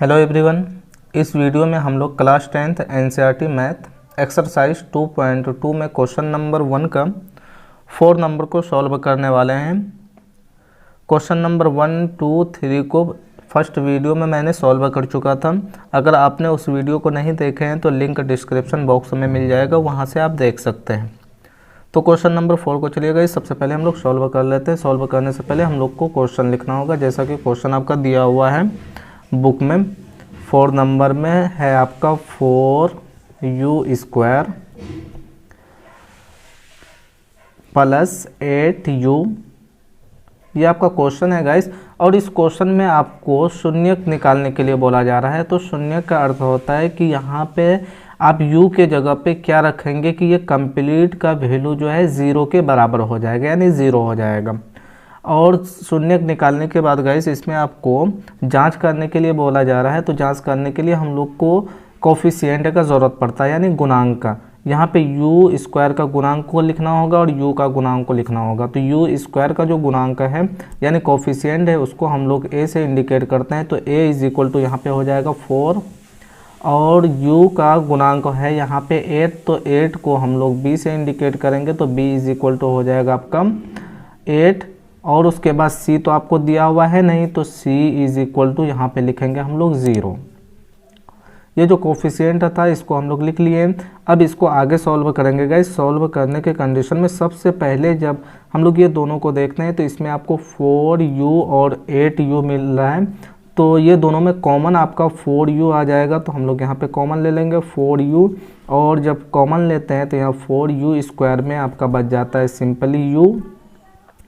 Hello everyone. इस video में हम लोग class 10th NCERT math exercise 2.2 में क्वेश्चन नंबर 1 का 4 नंबर को सॉल्व करने वाले हैं। क्वेश्चन नंबर 1, 2, 3 को फर्स्ट वीडियो में मैंने सॉल्व कर चुका था। अगर आपने उस वीडियो को नहीं देखे हैं तो लिंक डिस्क्रिप्शन बॉक्स में मिल जाएगा, वहाँ से आप देख सकते हैं। तो क्वेश्चन नंबर 4 को चलिएगा, सबसे पहले हम लोग सॉल्व कर लेते हैं। सॉल्व करने से पहले हम लोग को क्वेश्चन लिखना होगा, जैसा कि क्वेश्चन आपका दिया हुआ है बुक में। 4 नंबर में है आपका 4u² प्लस 8u, ये आपका क्वेश्चन है गाइस। और इस क्वेश्चन में आपको शून्यक निकालने के लिए बोला जा रहा है। तो शून्यक का अर्थ होता है कि यहाँ पे आप u के जगह पे क्या रखेंगे कि ये कंप्लीट का वैल्यू जो है 0 के बराबर हो जाएगा, यानी 0 हो जाएगा। और शून्यक निकालने के बाद गाइस इसमें आपको जांच करने के लिए बोला जा रहा है। तो जांच करने के लिए हम लोग को कोफिशिएंट का ज़रूरत पड़ता है, यानी गुणांक का। यहाँ पे u² का गुणांक को लिखना होगा और u का गुणांक को लिखना होगा। तो u² का जो गुणांक है यानी कोफिशिएंट है, उसको हम लोग a से इंडिकेट करते हैं। तो a = यहाँ पे हो जाएगा 4, और u का गुणांक है यहाँ पे 8, तो 8 को हम लोग b से इंडिकेट करेंगे। तो b = हो जाएगा आपका 8, और उसके बाद c तो आपको दिया हुआ है नहीं, तो c = यहाँ पे लिखेंगे हम लोग 0। ये जो कोफिशिएंट था इसको हम लोग लिख लिए। अब इसको आगे सॉल्व करेंगे गाइस। सॉल्व करने के कंडीशन में सबसे पहले जब हम लोग ये दोनों को देखते हैं तो इसमें आपको 4u और 8u मिल रहा है। तो ये दोनों में कॉमन आपका 4u आ जाएगा। तो हम लोग यहाँ पे कॉमन ले लेंगे 4u, और जब कॉमन लेते हैं तो यहाँ 4u² में आपका बच जाता है सिंपली u,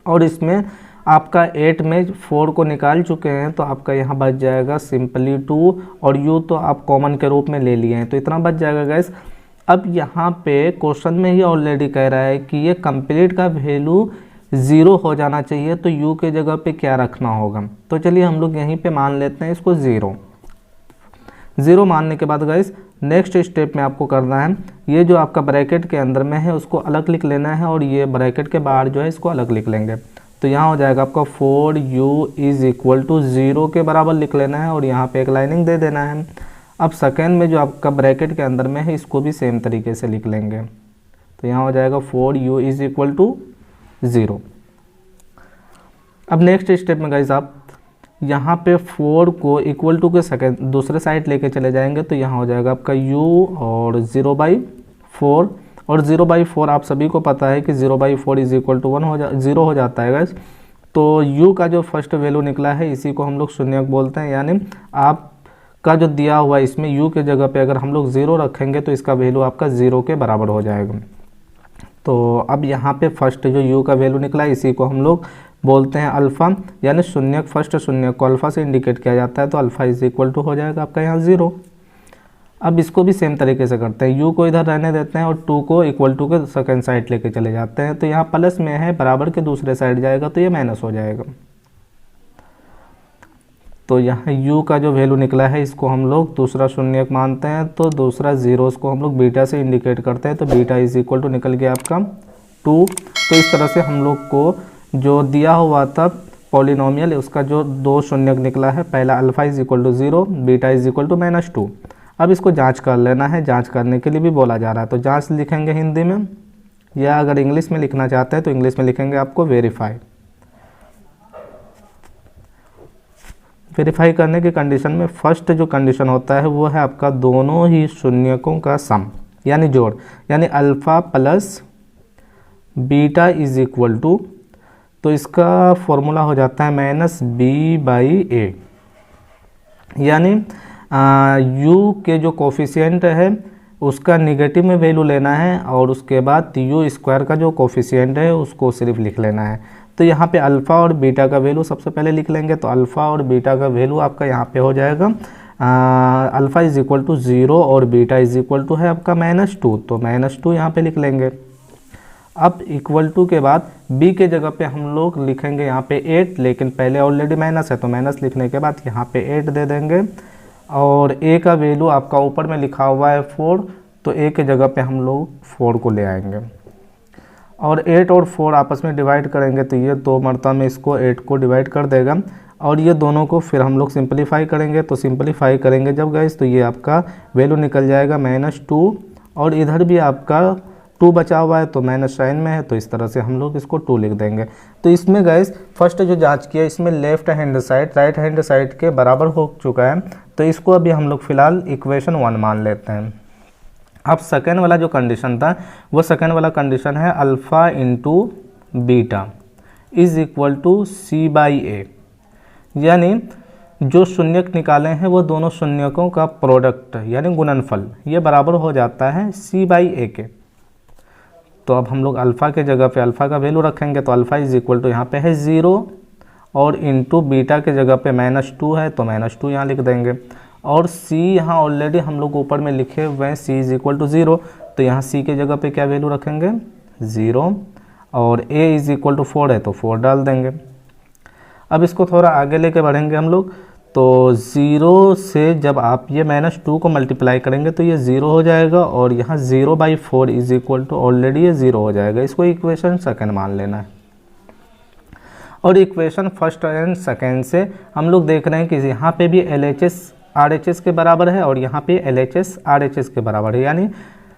और इसमें आपका 8 में 4 को निकाल चुके हैं तो आपका यहाँ बच जाएगा सिंपली 2, और u तो आप कॉमन के रूप में ले लिए हैं, तो इतना बच जाएगा गैस। अब यहाँ पे क्वेश्चन में ही ऑलरेडी कह रहा है कि ये कंप्लीट का वैल्यू 0 हो जाना चाहिए, तो u के जगह पे क्या रखना होगा। तो चलिए हम लोग यहीं पे मान लेते हैं इसको 0 मानने के बाद गाइस नेक्स्ट स्टेप में आपको करना है, ये जो आपका ब्रैकेट के अंदर में है उसको अलग लिख लेना है, और ये ब्रैकेट के बाहर जो है इसको अलग लिख लेंगे। तो यहाँ हो जाएगा आपका 4u = 0 के बराबर लिख लेना है, और यहाँ पे एक लाइनिंग दे देना है। अब सेकेंड में जो आपका ब्रैकेट के अंदर में है इसको भी सेम तरीके से लिख लेंगे। तो यहाँ हो जाएगा 4u = 0। अब नेक्स्ट स्टेप में गाइस आप यहाँ पे 4 को = के सेकेंड दूसरे साइड लेके चले जाएंगे। तो यहाँ हो जाएगा आपका u और 0/4, और 0/4 आप सभी को पता है कि 0/4 = 0 हो जाता है गाइस। तो u का जो फर्स्ट वैल्यू निकला है इसी को हम लोग शून्यक बोलते हैं, यानी आपका जो दिया हुआ है इसमें u के जगह पे अगर हम लोग 0 रखेंगे तो इसका वैल्यू आपका 0 के बराबर हो जाएगा। तो अब यहाँ पे फर्स्ट जो u का वैल्यू निकला है इसी को हम लोग बोलते हैं अल्फ़ा, यानी शून्यक फर्स्ट शून्यक को अल्फ़ा से इंडिकेट किया जाता है। तो अल्फ़ा = हो जाएगा आपका यहाँ 0। अब इसको भी सेम तरीके से करते हैं, u को इधर रहने देते हैं और 2 को = के सेकेंड साइड लेके चले जाते हैं। तो यहाँ प्लस में है, बराबर के दूसरे साइड जाएगा तो ये माइनस हो जाएगा। तो यहाँ u का जो वैल्यू निकला है इसको हम लोग दूसरा शून्यक मानते हैं। तो दूसरा 0 को हम लोग बीटा से इंडिकेट करते हैं। तो बीटा = निकल गया आपका 2। तो इस तरह से हम लोग को जो दिया हुआ था पॉलिनोमियल उसका जो 2 शून्यक निकला है, पहला अल्फ़ा = 0, बीटा = -2। अब इसको जांच कर लेना है, जांच करने के लिए भी बोला जा रहा है। तो जांच लिखेंगे हिंदी में, या अगर इंग्लिश में लिखना चाहते हैं तो इंग्लिश में लिखेंगे आपको वेरीफाई। वेरीफाई करने की कंडीशन में फर्स्ट जो कंडीशन होता है वो है आपका दोनों ही शून्यकों का सम, यानी जोड़, यानी अल्फ़ा प्लस बीटा = तो इसका फॉर्मूला हो जाता है -b/a, यानी u के जो कोफिशिएंट है उसका निगेटिव में वैल्यू लेना है, और उसके बाद u² का जो कोफिशिएंट है उसको सिर्फ लिख लेना है। तो यहाँ पे अल्फ़ा और बीटा का वैल्यू सबसे पहले लिख लेंगे। तो अल्फ़ा और बीटा का वैल्यू आपका यहाँ पे हो जाएगा अल्फ़ा = 0 और बीटा = है आपका -2, तो -2 यहाँ पे लिख लेंगे। अब = के बाद b के जगह पे हम लोग लिखेंगे यहाँ पे 8, लेकिन पहले ऑलरेडी माइनस है तो माइनस लिखने के बाद यहाँ पे 8 दे देंगे, और a का वैल्यू आपका ऊपर में लिखा हुआ है 4, तो a के जगह पे हम लोग 4 को ले आएंगे, और 8 और 4 आपस में डिवाइड करेंगे तो ये 2 मरतबा में इसको 8 को डिवाइड कर देगा, और ये दोनों को फिर हम लोग सिंपलीफाई करेंगे। तो सिंपलीफाई करेंगे जब गाइस, तो ये आपका वैल्यू निकल जाएगा -2, और इधर भी आपका 2 बचा हुआ है तो माइनस साइन में है, तो इस तरह से हम लोग इसको 2 लिख देंगे। तो इसमें गाइस फर्स्ट जो जांच किया, इसमें left hand side right hand side के बराबर हो चुका है, तो इसको अभी हम लोग फिलहाल इक्वेशन 1 मान लेते हैं। अब सेकेंड वाला जो कंडीशन था, वो सेकेंड वाला कंडीशन है alpha into beta is equal to C/A, यानी जो शून्यक निकाले हैं वो दोनों शून्यकों का प्रोडक्ट यानी गुणनफल ये बराबर हो जाता है C/A के। तो अब हम लोग अल्फ़ा के जगह पे अल्फ़ा का वैल्यू रखेंगे, तो अल्फ़ा इज इक्वल टू यहाँ पे है 0 और इंटू बीटा के जगह पे -2 है तो -2 यहाँ लिख देंगे, और C यहाँ ऑलरेडी हम लोग ऊपर में लिखे हुए हैं C इज इक्वल टू 0, तो यहाँ C के जगह पे क्या वैल्यू रखेंगे 0, और A इज इक्वल टू 4 है तो 4 डाल देंगे। अब इसको थोड़ा आगे लेके बढ़ेंगे हम लोग, तो 0 से जब आप ये -2 को मल्टीप्लाई करेंगे तो ये 0 हो जाएगा, और यहाँ 0/4 इज इक्वल टू ऑलरेडी ये 0 हो जाएगा। इसको इक्वेशन सेकंड मान लेना है। और इक्वेशन फर्स्ट एंड सेकंड से हम लोग देख रहे हैं कि यहाँ पे भी LHS RHS के बराबर है और यहाँ पे LHS RHS के बराबर है, यानी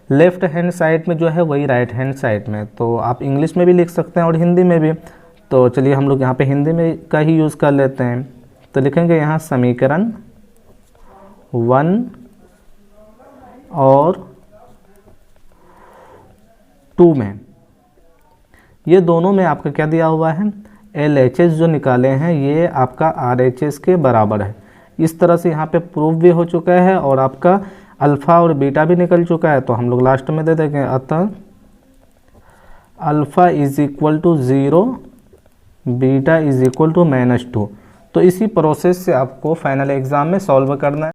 लेफ्ट हैंड साइड में जो है वही राइट हैंड साइड में। तो आप इंग्लिश में भी लिख सकते हैं और हिंदी में भी। तो चलिए हम लोग यहाँ पे हिंदी में का ही यूज़ कर लेते हैं। तो लिखेंगे यहाँ समीकरण 1 और 2 में, ये दोनों में आपका क्या दिया हुआ है, LHS जो निकाले हैं ये आपका RHS के बराबर है। इस तरह से यहाँ पे प्रूफ भी हो चुका है और आपका अल्फ़ा और बीटा भी निकल चुका है। तो हम लोग लास्ट में दे देंगे, अतः alpha is equal to 0, beta is equal to -2। तो इसी प्रोसेस से आपको फाइनल एग्ज़ाम में सॉल्व करना है।